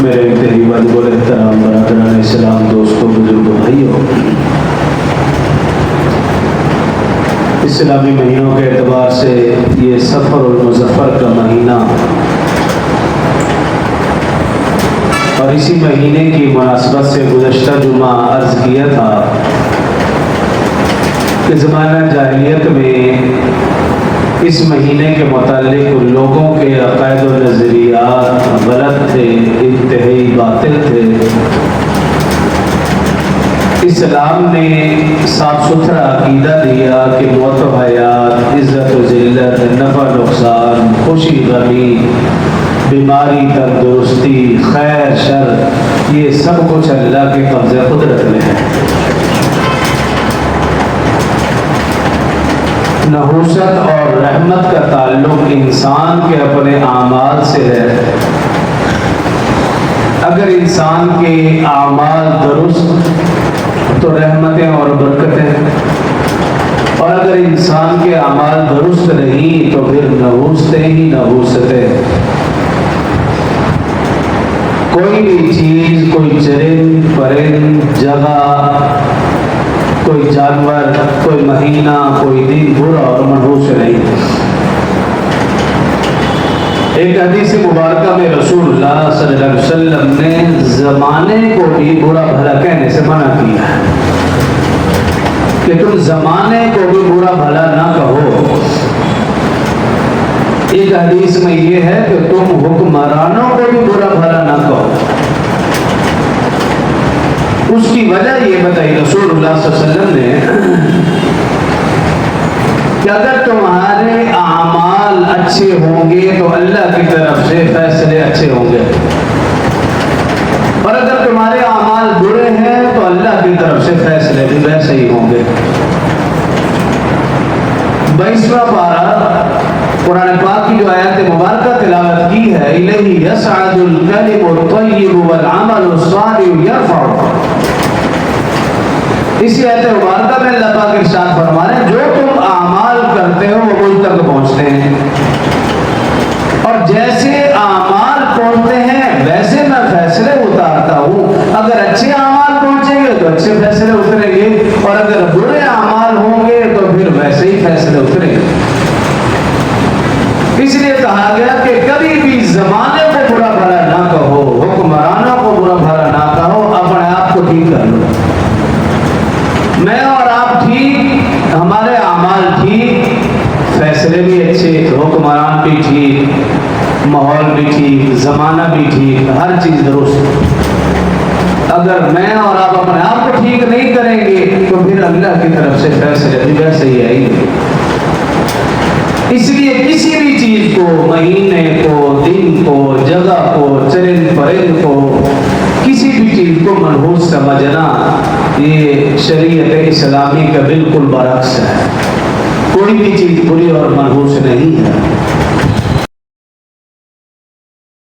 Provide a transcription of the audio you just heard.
میرے انتہائی واجب الاحترام برادران اسلام، دوستوں، بزرگوں، بھائیوں، اسلامی مہینوں کے اعتبار سے یہ سفر المظفر کا مہینہ اور اسی مہینے کی مناسبت سے گزشتہ جمعہ عرض کیا تھا کہ زمانہ جاہلیت میں اس مہینے کے متعلق لوگوں کے عقائد و نظریات غلط تھے، انتہائی باطل تھے۔ اسلام نے صاف ستھرا عقیدہ دیا کہ موت و حیات، عزت و ذلت، نفع نقصان، خوشی غمی، بیماری تندرستی، خیر شر، یہ سب کچھ اللہ کے قبضہ قدرت میں ہے۔ نحوست اور رحمت کا تعلق انسان کے اپنے اعمال سے ہے۔ اگر انسان کے اعمال درست تو رحمتیں اور برکتیں، اور اگر انسان کے اعمال درست نہیں تو پھر نحوستیں ہی نحوستیں۔ کوئی بھی چیز، کوئی چرند پرند، جگہ، کوئی جانور، کوئی مہینہ، کوئی دن برا اور منحوس نہیں۔ ایک حدیث مبارکہ میں رسول اللہ صلی اللہ علیہ وسلم نے زمانے کو بھی برا بھلا کہنے سے منع کیا ہے کہ تم زمانے کو بھی برا بھلا نہ کہو۔ ایک حدیث میں یہ ہے کہ تم حکمرانوں کو بھی برا بھلا نہ کہو۔ اس کی وجہ یہ بتائی رسول اللہ صلی اللہ علیہ وسلم نے کہ اگر تمہارے اعمال اچھے ہوں گے تو اللہ کی طرف سے فیصلے اچھے ہوں گے، اور اگر تمہارے اعمال برے ہیں تو اللہ کی طرف سے فیصلے بھی ویسے ہی ہوں گے۔ 22واں پارہ قرآن پاک کی جو آیات مبارکہ تلاوت کی ہے، الیہ یصعد الکلم الطیب والعمل الصالح یرفعہ، اسی آیت مبارکہ میں اللہ پاک ارشاد فرما رہے ہیں جو تم اعمال کرتے ہو وہ مجھ تک پہنچتے ہیں، اور جیسے اعمال پہنچتے ہیں ویسے میں فیصلے اتارتا ہوں۔ اگر اچھے اعمال پہنچیں گے تو اچھے فیصلے اتریں گے، اور اگر برے اعمال ہوں گے تو پھر ویسے ہی فیصلے اتریں گے۔ اس لیے کہا گیا کہ کبھی بھی زمانے کو برا بھلا نہ کہو، حکمرانوں کو برا بھلا نہ کہو، اپنے آپ کو ٹھیک کر لو۔ میں اور آپ ٹھیک، ہمارے اعمال ٹھیک، فیصلے بھی اچھے، حکمران بھی ٹھیک، ماحول بھی ٹھیک، زمانہ بھی ٹھیک، ہر چیز درست۔ اگر میں اور آپ اپنے آپ کو ٹھیک نہیں کریں گے تو پھر اللہ کی طرف سے فیصلے بھی ویسے ہی آئیں گے۔ اس لیے کسی بھی چیز کو، مہینے کو، دن کو، جگہ کو، چرند پرند کو، کسی بھی چیز کو منحوس سمجھنا یہ شریعت اسلامی کا بالکل برعکس ہے۔ کوئی بھی چیز بری اور منحوس نہیں ہے۔